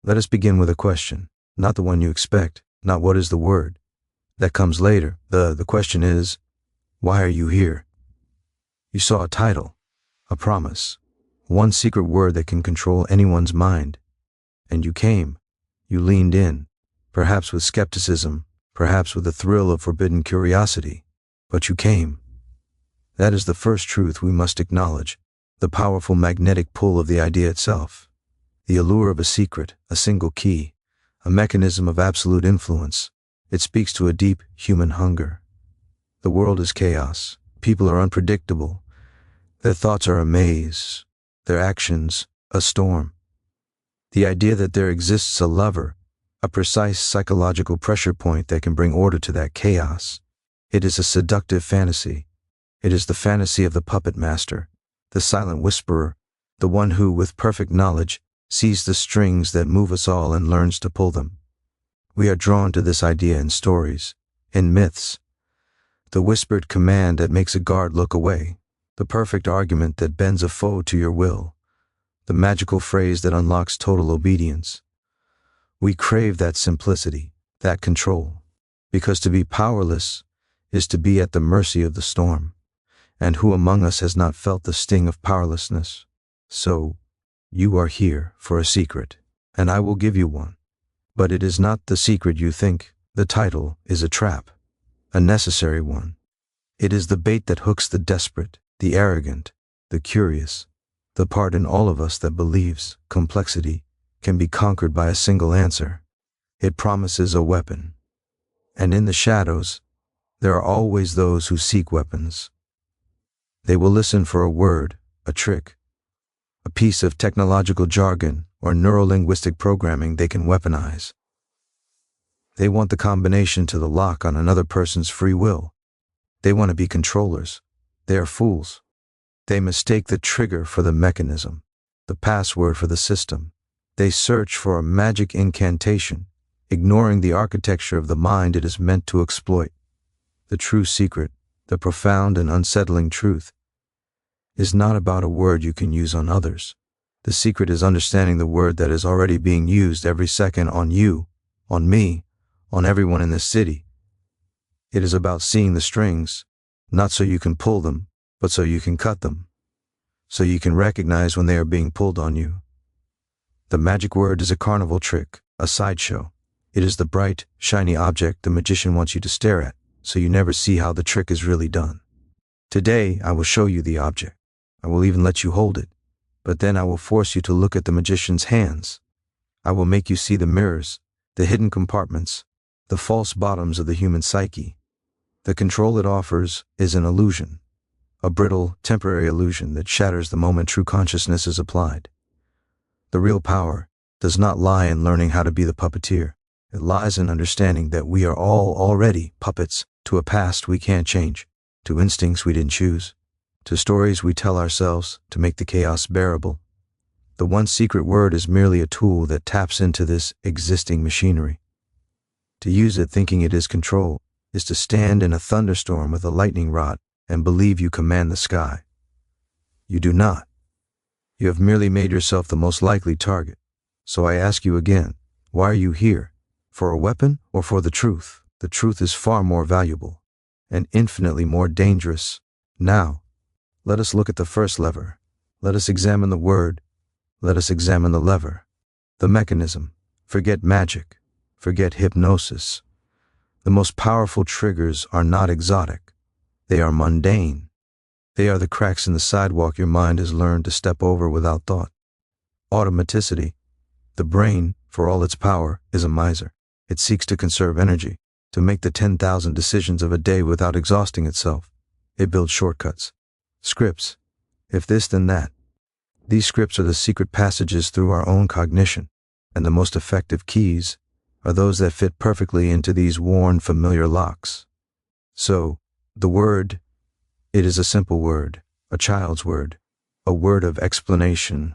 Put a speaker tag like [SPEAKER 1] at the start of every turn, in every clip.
[SPEAKER 1] Let us begin with a question, not the one you expect, not what is the word. That comes later. The question is, why are you here? You saw a title, a promise, one secret word that can control anyone's mind. And you came, you leaned in, perhaps with skepticism, perhaps with the thrill of forbidden curiosity, but you came. That is the first truth we must acknowledge, the powerful magnetic pull of the idea itself, the allure of a secret, a single key, a mechanism of absolute influence. It speaks to a deep human hunger. The world is chaos. People are unpredictable. Their thoughts are a maze, their actions a storm. The idea that there exists a lever, a precise psychological pressure point that can bring order to that chaos, it is a seductive fantasy. It is the fantasy of the puppet master, the silent whisperer, the one who, with perfect knowledge, sees the strings that move us all and learns to pull them. We are drawn to this idea in stories, in myths. The whispered command that makes a guard look away, the perfect argument that bends a foe to your will, the magical phrase that unlocks total obedience. We crave that simplicity, that control, because to be powerless is to be at the mercy of the storm. And who among us has not felt the sting of powerlessness? So, you are here for a secret, and I will give you one. But it is not the secret you think. The title is a trap, a necessary one. It is the bait that hooks the desperate, the arrogant, the curious, the part in all of us that believes complexity can be conquered by a single answer. It promises a weapon. And in the shadows, there are always those who seek weapons. They will listen for a word, a trick, a piece of technological jargon or neurolinguistic programming they can weaponize. They want the combination to the lock on another person's free will. They want to be controllers. They are fools. They mistake the trigger for the mechanism, the password for the system. They search for a magic incantation, ignoring the architecture of the mind it is meant to exploit. The true secret, the profound and unsettling truth, is not about a word you can use on others. The secret is understanding the word that is already being used every second on you, on me, on everyone in this city. It is about seeing the strings, not so you can pull them, but so you can cut them, so you can recognize when they are being pulled on you. The magic word is a carnival trick, a sideshow. It is the bright, shiny object the magician wants you to stare at, so you never see how the trick is really done. Today, I will show you the object. I will even let you hold it, but then I will force you to look at the magician's hands. I will make you see the mirrors, the hidden compartments, the false bottoms of the human psyche. The control it offers is an illusion, a brittle, temporary illusion that shatters the moment true consciousness is applied. The real power does not lie in learning how to be the puppeteer. It lies in understanding that we are all already puppets to a past we can't change, to instincts we didn't choose, to stories we tell ourselves to make the chaos bearable. The one secret word is merely a tool that taps into this existing machinery. To use it thinking it is control is to stand in a thunderstorm with a lightning rod and believe you command the sky. You do not. You have merely made yourself the most likely target. So I ask you again, why are you here? For a weapon or for the truth? The truth is far more valuable and infinitely more dangerous. Now, let us look at the first lever. Let us examine the word. Let us examine the lever. The mechanism. Forget magic. Forget hypnosis. The most powerful triggers are not exotic. They are mundane. They are the cracks in the sidewalk your mind has learned to step over without thought. Automaticity. The brain, for all its power, is a miser. It seeks to conserve energy, to make the 10,000 decisions of a day without exhausting itself. It builds shortcuts. Scripts. If this, then that. These scripts are the secret passages through our own cognition, and the most effective keys are those that fit perfectly into these worn, familiar locks. So, the word, it is a simple word, a child's word, a word of explanation,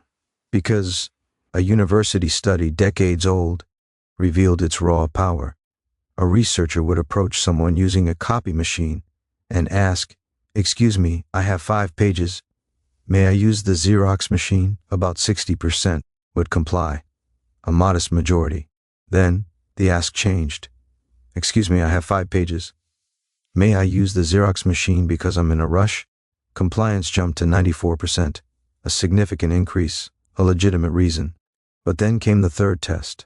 [SPEAKER 1] because a university study decades old revealed its raw power. A researcher would approach someone using a copy machine and ask, "Excuse me, I have 5 pages. May I use the Xerox machine?" About 60% would comply. a modest majority. Then, the ask changed. Excuse me, I have 5 pages. May I use the Xerox machine because I'm in a rush? Compliance jumped to 94%, a significant increase, a legitimate reason. But then came the third test,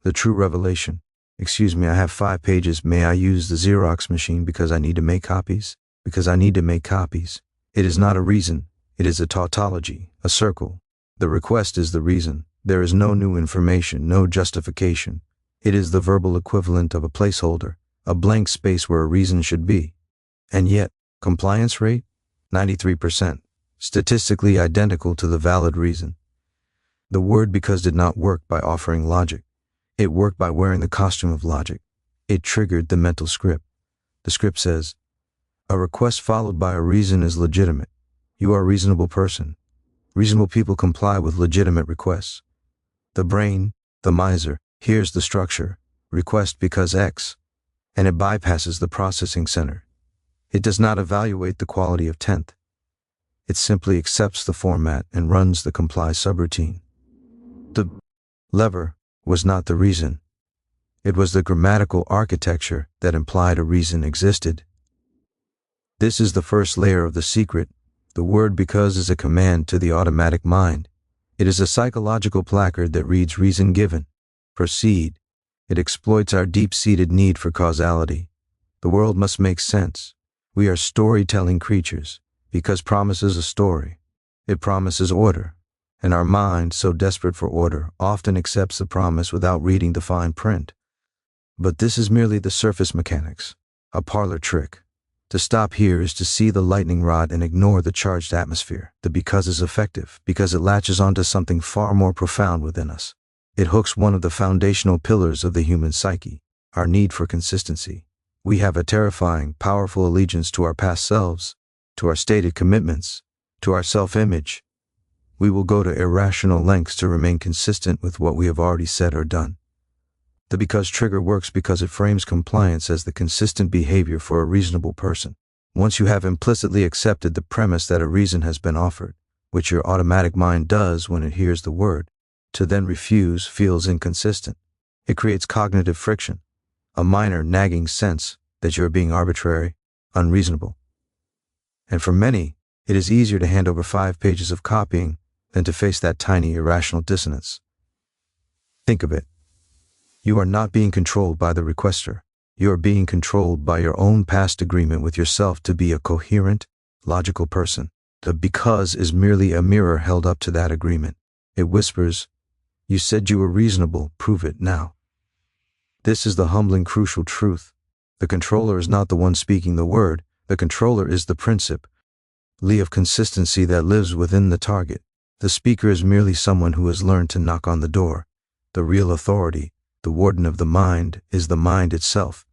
[SPEAKER 1] the true revelation. Excuse me, I have 5 pages. May I use the Xerox machine because I need to make copies? Because I need to make copies. It is not a reason. It is a tautology, a circle. The request is the reason. There is no new information, no justification. It is the verbal equivalent of a placeholder, a blank space where a reason should be. And yet, compliance rate? 93%. Statistically identical to the valid reason. The word because did not work by offering logic. It worked by wearing the costume of logic. It triggered the mental script. The script says, a request followed by a reason is legitimate. You are a reasonable person. Reasonable people comply with legitimate requests. The brain, the miser, hears the structure, request because X, and it bypasses the processing center. It does not evaluate the quality of tenth. It simply accepts the format and runs the comply subroutine. The lever was not the reason. It was the grammatical architecture that implied a reason existed. This is the first layer of the secret. The word because is a command to the automatic mind. It is a psychological placard that reads reason given. Proceed. It exploits our deep-seated need for causality. The world must make sense. We are storytelling creatures. Because promises a story. It promises order. And our mind, so desperate for order, often accepts the promise without reading the fine print. But this is merely the surface mechanics, a parlor trick. To stop here is to see the lightning rod and ignore the charged atmosphere. The because is effective because it latches onto something far more profound within us. It hooks one of the foundational pillars of the human psyche, our need for consistency. We have a terrifying, powerful allegiance to our past selves, to our stated commitments, to our self-image. We will go to irrational lengths to remain consistent with what we have already said or done. The because trigger works because it frames compliance as the consistent behavior for a reasonable person. Once you have implicitly accepted the premise that a reason has been offered, which your automatic mind does when it hears the word, to then refuse feels inconsistent. It creates cognitive friction, a minor nagging sense that you are being arbitrary, unreasonable. And for many, it is easier to hand over 5 pages of copying than to face that tiny irrational dissonance. Think of it. You are not being controlled by the requester. You are being controlled by your own past agreement with yourself to be a coherent, logical person. The because is merely a mirror held up to that agreement. It whispers, you said you were reasonable, prove it now. This is the humbling, crucial truth. The controller is not the one speaking the word. The controller is the principle of consistency that lives within the target. The speaker is merely someone who has learned to knock on the door. The real authority, the warden of the mind, is the mind itself.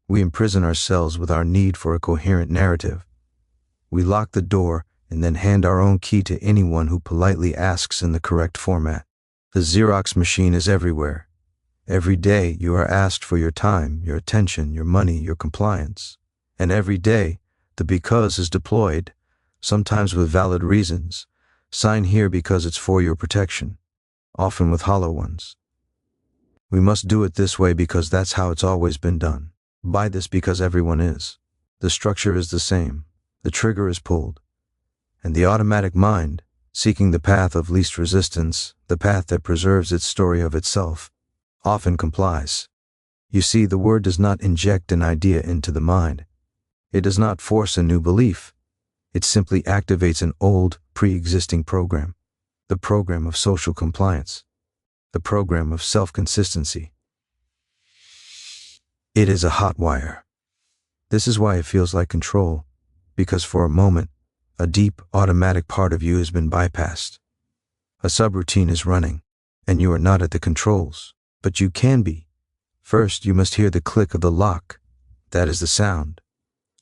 [SPEAKER 1] We imprison ourselves with our need for a coherent narrative. We lock the door and then hand our own key to anyone who politely asks in the correct format. The Xerox machine is everywhere. Every day you are asked for your time, your attention, your money, your compliance. And every day, the because is deployed, sometimes with valid reasons. Sign here because it's for your protection, often with hollow ones. We must do it this way because that's how it's always been done. Buy this because everyone is. The structure is the same. The trigger is pulled. And the automatic mind, seeking the path of least resistance, the path that preserves its story of itself, often complies. You see, the word does not inject an idea into the mind. It does not force a new belief. It simply activates an old, pre-existing program, the program of social compliance, the program of self-consistency. It is a hot wire. This is why it feels like control, because for a moment, a deep, automatic part of you has been bypassed. A subroutine is running, and you are not at the controls, but you can be. First, you must hear the click of the lock. That is the sound.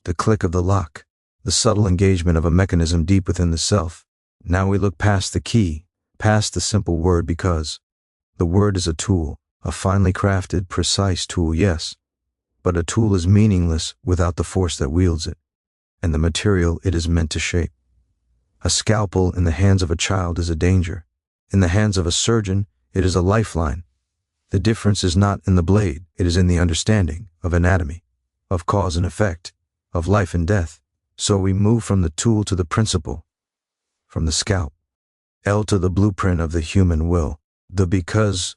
[SPEAKER 1] The click of the lock. The subtle engagement of a mechanism deep within the self. Now we look past the key, past the simple word because. The word is a tool, a finely crafted, precise tool, yes. But a tool is meaningless without the force that wields it, and the material it is meant to shape. A scalpel in the hands of a child is a danger. In the hands of a surgeon, it is a lifeline. The difference is not in the blade, it is in the understanding of anatomy, of cause and effect, of life and death. So we move from the tool to the principle, from the scalp, L to the blueprint of the human will. The because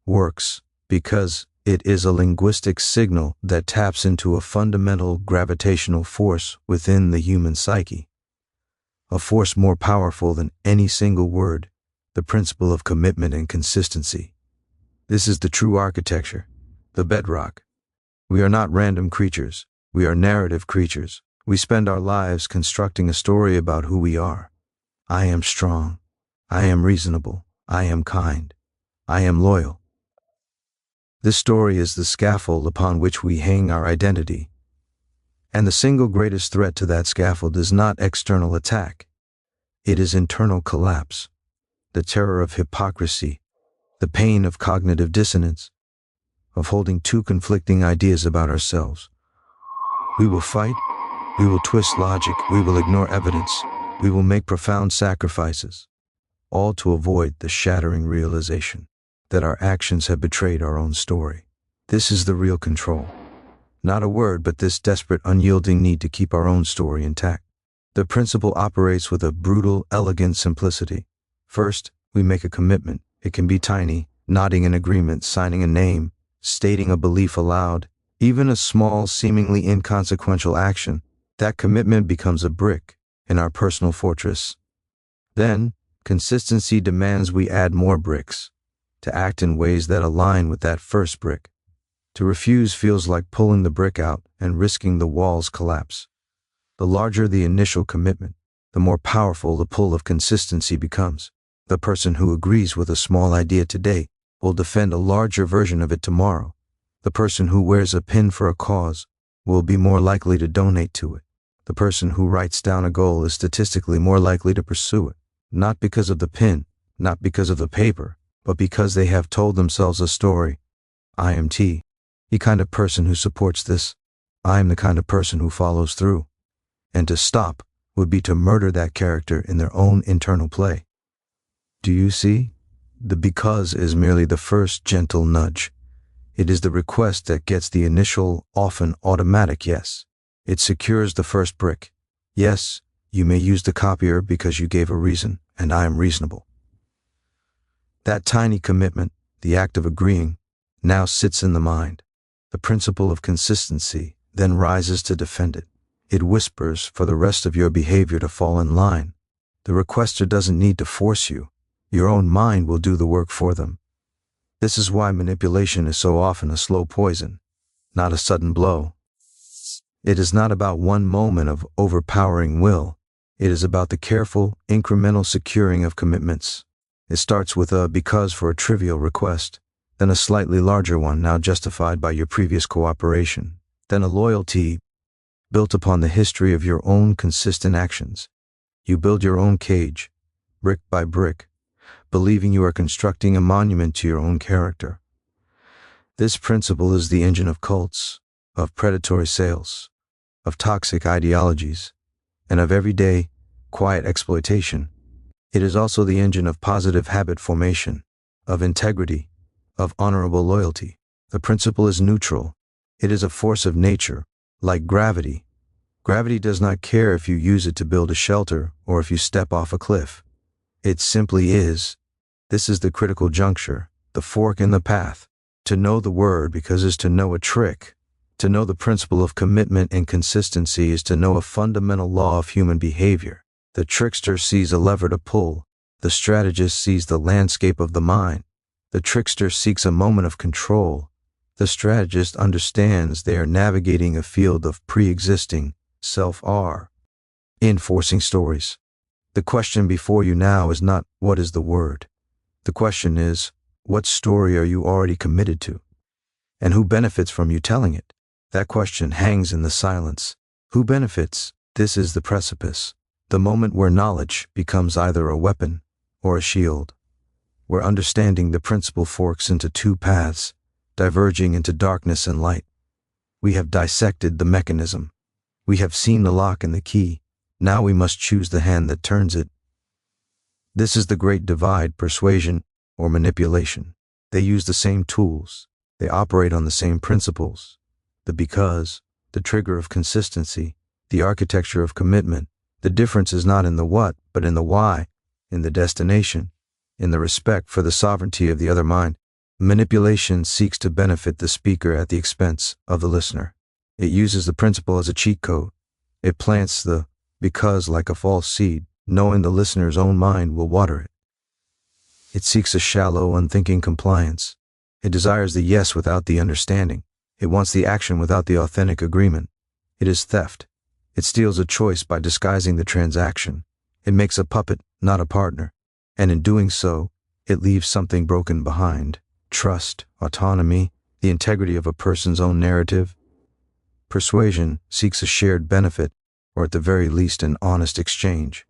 [SPEAKER 1] works because it is a linguistic signal that taps into a fundamental gravitational force within the human psyche, a force more powerful than any single word, the principle of commitment and consistency. This is the true architecture, the bedrock. We are not random creatures, we are narrative creatures. We spend our lives constructing a story about who we are. I am strong. I am reasonable. I am kind. I am loyal. This story is the scaffold upon which we hang our identity. And the single greatest threat to that scaffold is not external attack. It is internal collapse, the terror of hypocrisy, the pain of cognitive dissonance, of holding two conflicting ideas about ourselves. We will fight. We will twist logic, we will ignore evidence, we will make profound sacrifices, all to avoid the shattering realization that our actions have betrayed our own story. This is the real control. Not a word, but this desperate, unyielding need to keep our own story intact. The principle operates with a brutal, elegant simplicity. First, we make a commitment. It can be tiny, nodding in agreement, signing a name, stating a belief aloud, even a small, seemingly inconsequential action. That commitment becomes a brick in our personal fortress. Then, consistency demands we add more bricks, to act in ways that align with that first brick. To refuse feels like pulling the brick out and risking the wall's collapse. The larger the initial commitment, the more powerful the pull of consistency becomes. The person who agrees with a small idea today will defend a larger version of it tomorrow. The person who wears a pin for a cause will be more likely to donate to it. The person who writes down a goal is statistically more likely to pursue it, not because of the pin, not because of the paper, but because they have told themselves a story. I am the kind of person who supports this. I am the kind of person who follows through. And to stop would be to murder that character in their own internal play. Do you see? The because is merely the first gentle nudge. It is the request that gets the initial, often automatic yes. It secures the first brick. Yes, you may use the copier because you gave a reason, and I am reasonable. That tiny commitment, the act of agreeing, now sits in the mind. The principle of consistency then rises to defend it. It whispers for the rest of your behavior to fall in line. The requester doesn't need to force you. Your own mind will do the work for them. This is why manipulation is so often a slow poison, not a sudden blow. It is not about one moment of overpowering will. It is about the careful, incremental securing of commitments. It starts with a because for a trivial request, then a slightly larger one now justified by your previous cooperation, then a loyalty built upon the history of your own consistent actions. You build your own cage, brick by brick, believing you are constructing a monument to your own character. This principle is the engine of cults, of predatory sales, of toxic ideologies, and of everyday, quiet exploitation. It is also the engine of positive habit formation, of integrity, of honorable loyalty. The principle is neutral. It is a force of nature, like gravity. Gravity does not care if you use it to build a shelter or if you step off a cliff. It simply is. This is the critical juncture, the fork in the path. To know the word because is to know a trick. To know the principle of commitment and consistency is to know a fundamental law of human behavior. The trickster sees a lever to pull. The strategist sees the landscape of the mind. The trickster seeks a moment of control. The strategist understands they are navigating a field of pre-existing self-R. Enforcing stories. The question before you now is not, what is the word? The question is, what story are you already committed to? And who benefits from you telling it? That question hangs in the silence. Who benefits? This is the precipice. The moment where knowledge becomes either a weapon or a shield. Where understanding the principle forks into two paths, diverging into darkness and light. We have dissected the mechanism. We have seen the lock and the key. Now we must choose the hand that turns it. This is the great divide, persuasion or manipulation. They use the same tools. They operate on the same principles. The because, the trigger of consistency, the architecture of commitment. The difference is not in the what, but in the why, in the destination, in the respect for the sovereignty of the other mind. Manipulation seeks to benefit the speaker at the expense of the listener. It uses the principle as a cheat code. It plants the because like a false seed, knowing the listener's own mind will water it. It seeks a shallow, unthinking compliance. It desires the yes without the understanding. It wants the action without the authentic agreement. It is theft. It steals a choice by disguising the transaction. It makes a puppet, not a partner. And in doing so, it leaves something broken behind. Trust, autonomy, the integrity of a person's own narrative. Persuasion seeks a shared benefit, or at the very least an honest exchange.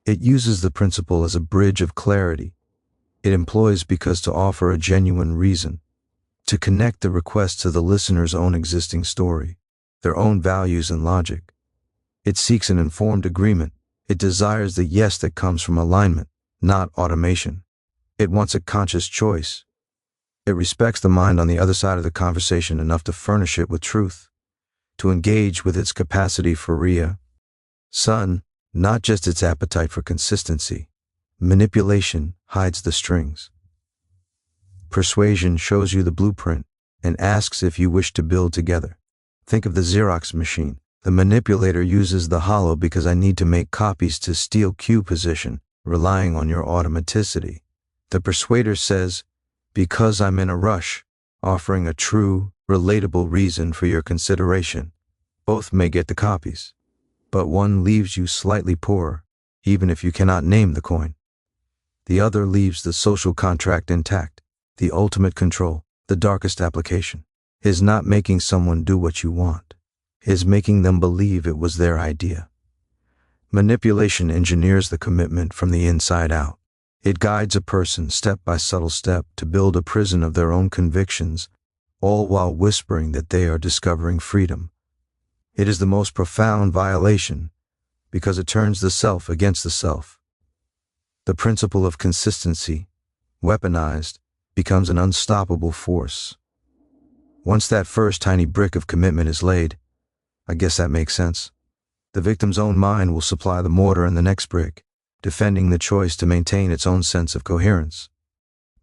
[SPEAKER 1] It uses the principle as a bridge of clarity. It employs because to offer a genuine reason, to connect the request to the listener's own existing story, their own values and logic. It seeks an informed agreement. It desires the yes that comes from alignment, not automation. It wants a conscious choice. It respects the mind on the other side of the conversation enough to furnish it with truth, to engage with its capacity for not just its appetite for consistency. Manipulation hides the strings. Persuasion shows you the blueprint and asks if you wish to build together. Think of the Xerox machine. The manipulator uses the hollow because I need to make copies to steal queue position, relying on your automaticity. The persuader says, because I'm in a rush, offering a true, relatable reason for your consideration. Both may get the copies, but one leaves you slightly poorer, even if you cannot name the coin. The other leaves the social contract intact. The ultimate control, the darkest application, is not making someone do what you want, is making them believe it was their idea. Manipulation engineers the commitment from the inside out. It guides a person step by subtle step to build a prison of their own convictions, all while whispering that they are discovering freedom. It is the most profound violation because it turns the self against the self. The principle of consistency, weaponized, becomes an unstoppable force. Once that first tiny brick of commitment is laid, I guess that makes sense, the victim's own mind will supply the mortar and the next brick, defending the choice to maintain its own sense of coherence.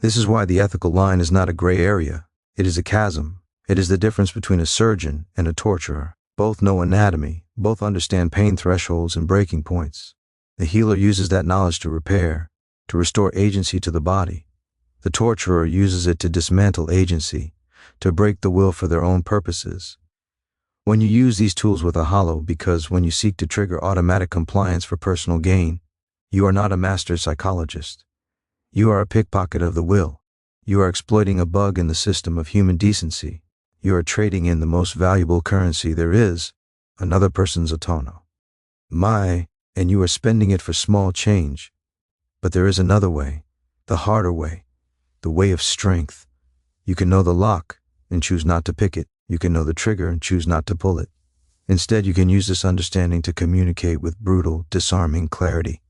[SPEAKER 1] This is why the ethical line is not a gray area. It is a chasm. It is the difference between a surgeon and a torturer. Both know anatomy, both understand pain thresholds and breaking points. The healer uses that knowledge to repair, to restore agency to the body. The torturer uses it to dismantle agency, to break the will for their own purposes. When you use these tools with a hollow, because when you seek to trigger automatic compliance for personal gain, you are not a master psychologist. You are a pickpocket of the will. You are exploiting a bug in the system of human decency. You are trading in the most valuable currency there is, another person's autonomy. And you are spending it for small change. But there is another way, the harder way, the way of strength. You can know the lock and choose not to pick it. You can know the trigger and choose not to pull it. Instead, you can use this understanding to communicate with brutal, disarming clarity.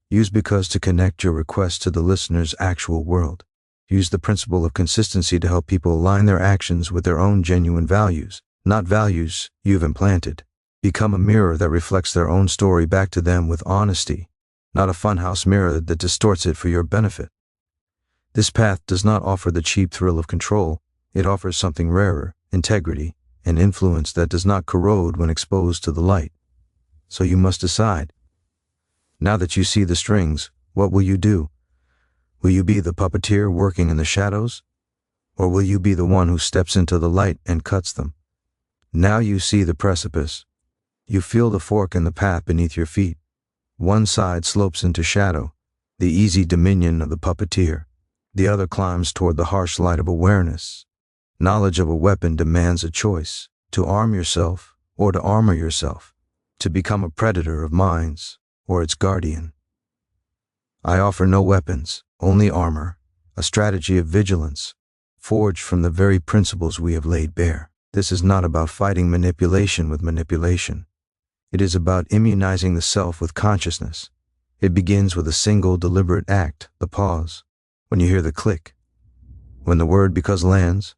[SPEAKER 1] Use because to connect your request to the listener's actual world. Use the principle of consistency to help people align their actions with their own genuine values, not values you've implanted. Become a mirror that reflects their own story back to them with honesty, not a funhouse mirror that distorts it for your benefit. This path does not offer the cheap thrill of control. It offers something rarer, integrity, and influence that does not corrode when exposed to the light. So you must decide. Now that you see the strings, what will you do? Will you be the puppeteer working in the shadows? Or will you be the one who steps into the light and cuts them? Now you see the precipice. You feel the fork in the path beneath your feet. One side slopes into shadow, the easy dominion of the puppeteer. The other climbs toward the harsh light of awareness. Knowledge of a weapon demands a choice, to arm yourself or to armor yourself, to become a predator of minds or its guardian. I offer no weapons, only armor, a strategy of vigilance, forged from the very principles we have laid bare. This is not about fighting manipulation with manipulation. It is about immunizing the self with consciousness. It begins with a single deliberate act, the pause. When you hear the click, When the word because lands,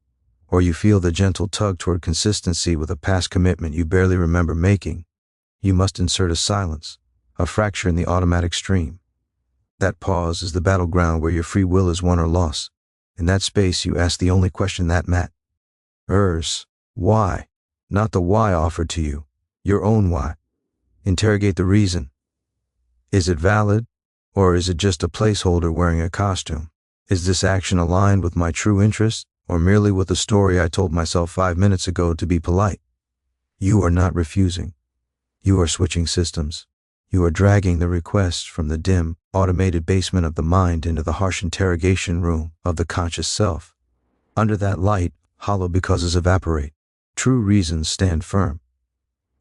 [SPEAKER 1] or you feel the gentle tug toward consistency with a past commitment you barely remember making, you must insert a silence, a fracture in the automatic stream. That pause is the battleground where your free will is won or lost. In that space, you ask the only question that matters. Why? Not the why offered to you, your own why. Interrogate the reason. Is it valid, or is it just a placeholder wearing a costume? Is this action aligned with my true interest, or merely with the story I told myself 5 minutes ago to be polite? You are not refusing. You are switching systems. You are dragging the request from the dim, automated basement of the mind into the harsh interrogation room of the conscious self. Under that light, hollow becauses evaporate. True reasons stand firm.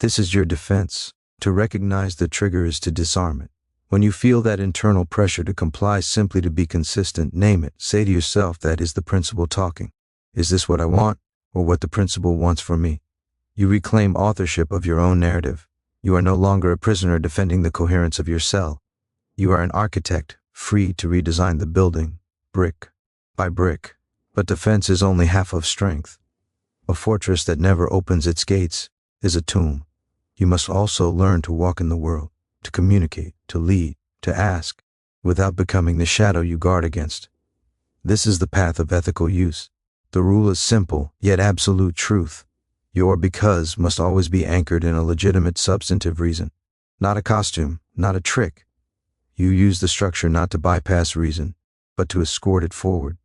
[SPEAKER 1] This is your defense. To recognize the trigger is to disarm it. When you feel that internal pressure to comply simply to be consistent, name it. Say to yourself, that is the principle talking. Is this what I want, or what the principle wants for me? You reclaim authorship of your own narrative. You are no longer a prisoner defending the coherence of your cell. You are an architect, free to redesign the building, brick by brick. But defense is only half of strength. A fortress that never opens its gates is a tomb. You must also learn to walk in the world, to communicate, to lead, to ask, without becoming the shadow you guard against. This is the path of ethical use. The rule is simple, yet absolute truth. Your because must always be anchored in a legitimate substantive reason, not a costume, not a trick. You use the structure not to bypass reason, but to escort it forward.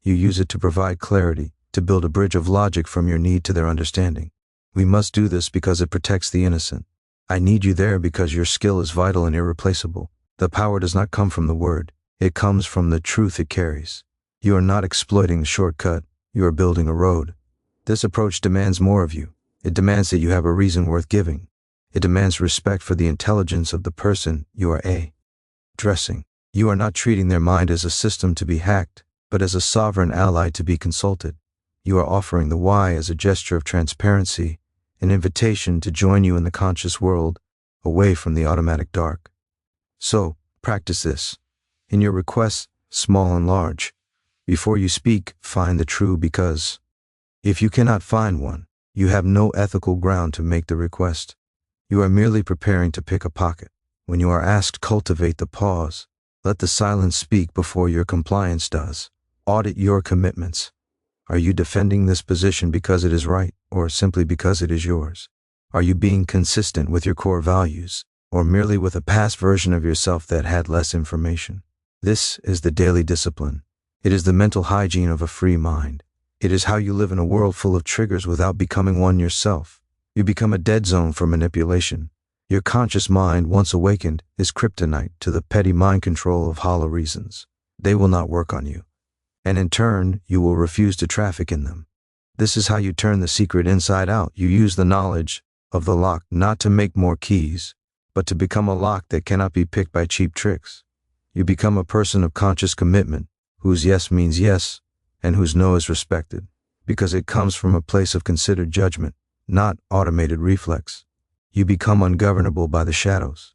[SPEAKER 1] You use it to provide clarity, to build a bridge of logic from your need to their understanding. We must do this because it protects the innocent. I need you there because your skill is vital and irreplaceable. The power does not come from the word. It comes from the truth it carries. You are not exploiting the shortcut. You are building a road. This approach demands more of you. It demands that you have a reason worth giving. It demands respect for the intelligence of the person you are addressing. You are not treating their mind as a system to be hacked, but as a sovereign ally to be consulted. You are offering the why as a gesture of transparency, an invitation to join you in the conscious world, away from the automatic dark. So, practice this. In your requests, small and large. Before you speak, find the true because. If you cannot find one, you have no ethical ground to make the request. You are merely preparing to pick a pocket. When you are asked, cultivate the pause. Let the silence speak before your compliance does. Audit your commitments. Are you defending this position because it is right, or simply because it is yours? Are you being consistent with your core values, or merely with a past version of yourself that had less information? This is the daily discipline. It is the mental hygiene of a free mind. It is how you live in a world full of triggers without becoming one yourself. You become a dead zone for manipulation. Your conscious mind, once awakened, is kryptonite to the petty mind control of hollow reasons. They will not work on you. And in turn, you will refuse to traffic in them. This is how you turn the secret inside out. You use the knowledge of the lock not to make more keys, but to become a lock that cannot be picked by cheap tricks. You become a person of conscious commitment, whose yes means yes, and whose no is respected, because it comes from a place of considered judgment, not automated reflex. You become ungovernable by the shadows.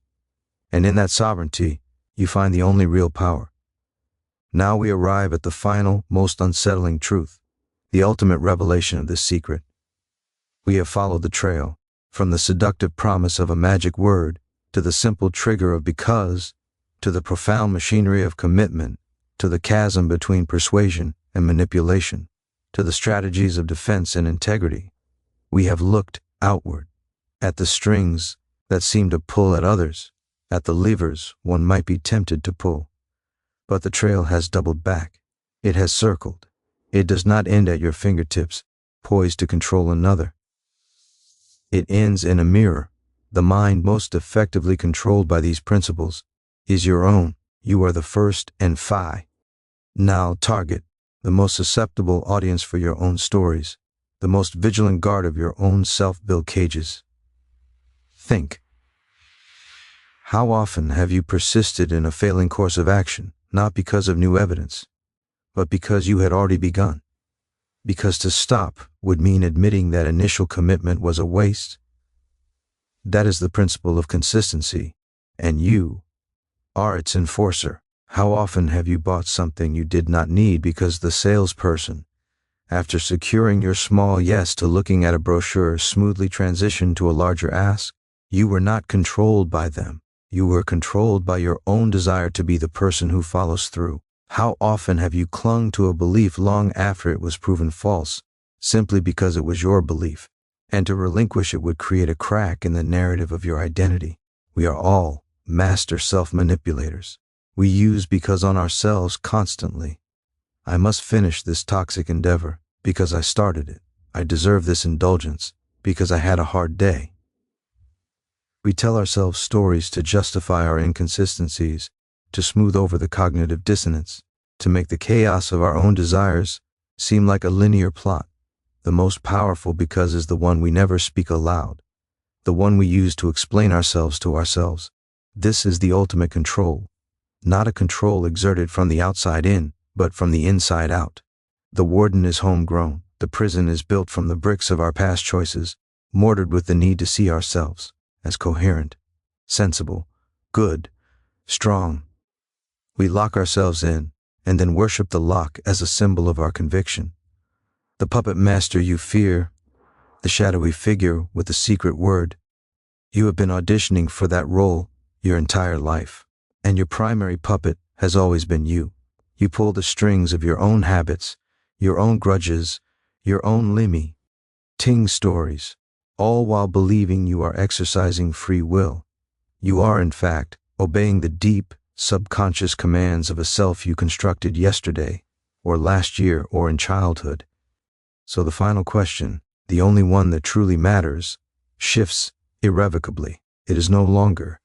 [SPEAKER 1] And in that sovereignty, you find the only real power. Now we arrive at the final, most unsettling truth, the ultimate revelation of this secret. We have followed the trail, from the seductive promise of a magic word, to the simple trigger of because, to the profound machinery of commitment, to the chasm between persuasion and manipulation, to the strategies of defense and integrity. We have looked outward, at the strings that seem to pull at others, at the levers one might be tempted to pull. But the trail has doubled back. It has circled. It does not end at your fingertips, poised to control another. It ends in a mirror. The mind most effectively controlled by these principles is your own. You are the first and now target, the most susceptible audience for your own stories, the most vigilant guard of your own self-built cages. Think. How often have you persisted in a failing course of action, not because of new evidence, but because you had already begun? Because to stop would mean admitting that initial commitment was a waste. That is the principle of consistency, and you are its enforcer. How often have you bought something you did not need because the salesperson, after securing your small yes to looking at a brochure, smoothly transitioned to a larger ask? You were not controlled by them. You were controlled by your own desire to be the person who follows through. How often have you clung to a belief long after it was proven false, simply because it was your belief, and to relinquish it would create a crack in the narrative of your identity? We are all master self-manipulators. We use because on ourselves constantly. I must finish this toxic endeavor because I started it. I deserve this indulgence because I had a hard day. We tell ourselves stories to justify our inconsistencies, to smooth over the cognitive dissonance, to make the chaos of our own desires seem like a linear plot. The most powerful because is the one we never speak aloud, the one we use to explain ourselves to ourselves. This is the ultimate control, not a control exerted from the outside in, but from the inside out. The warden is homegrown. The prison is built from the bricks of our past choices, mortared with the need to see ourselves as coherent, sensible, good, strong. We lock ourselves in and then worship the lock as a symbol of our conviction. The puppet master you fear, the shadowy figure with the secret word. You have been auditioning for that role your entire life, and your primary puppet has always been you. You pull the strings of your own habits, your own grudges, your own limiting stories, all while believing you are exercising free will. You are, in fact, obeying the deep, subconscious commands of a self you constructed yesterday, or last year, or in childhood. So the final question, the only one that truly matters, shifts irrevocably. It is no longer,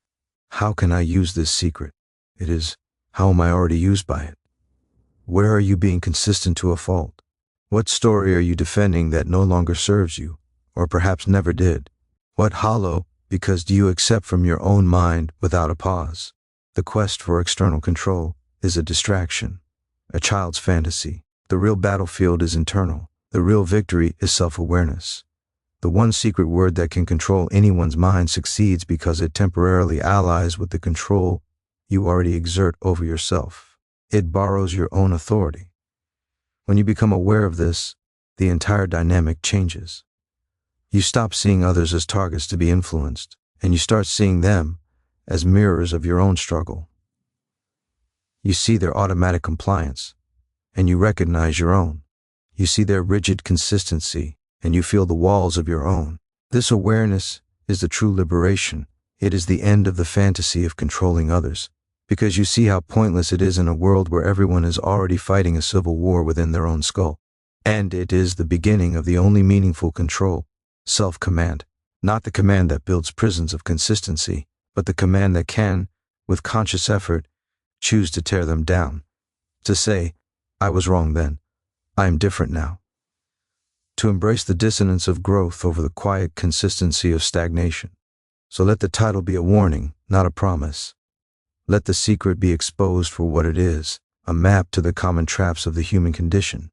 [SPEAKER 1] how can I use this secret? It is, how am I already used by it? Where are you being consistent to a fault? What story are you defending that no longer serves you, or perhaps never did? What hollow, because do you accept from your own mind without a pause? The quest for external control is a distraction, a child's fantasy. The real battlefield is internal. The real victory is self-awareness. The one secret word that can control anyone's mind succeeds because it temporarily allies with the control you already exert over yourself. It borrows your own authority. When you become aware of this, the entire dynamic changes. You stop seeing others as targets to be influenced, and you start seeing them as mirrors of your own struggle. You see their automatic compliance, and you recognize your own. You see their rigid consistency, and you feel the walls of your own. This awareness is the true liberation. It is the end of the fantasy of controlling others, because you see how pointless it is in a world where everyone is already fighting a civil war within their own skull. And it is the beginning of the only meaningful control, self-command. Not the command that builds prisons of consistency, but the command that can, with conscious effort, choose to tear them down. To say, I was wrong then. I am different now. To embrace the dissonance of growth over the quiet consistency of stagnation. So let the title be a warning, not a promise. Let the secret be exposed for what it is, a map to the common traps of the human condition.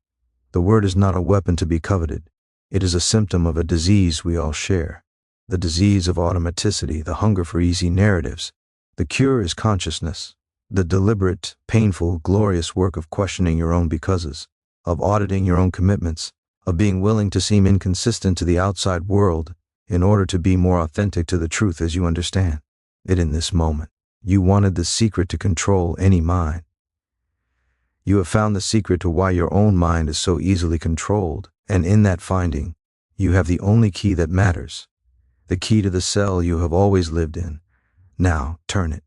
[SPEAKER 1] The word is not a weapon to be coveted. It is a symptom of a disease we all share. The disease of automaticity, the hunger for easy narratives. The cure is consciousness, the deliberate, painful, glorious work of questioning your own becauses, of auditing your own commitments, of being willing to seem inconsistent to the outside world in order to be more authentic to the truth as you understand it in this moment. You wanted the secret to control any mind. You have found the secret to why your own mind is so easily controlled, and in that finding, you have the only key that matters, the key to the cell you have always lived in. Now, turn it.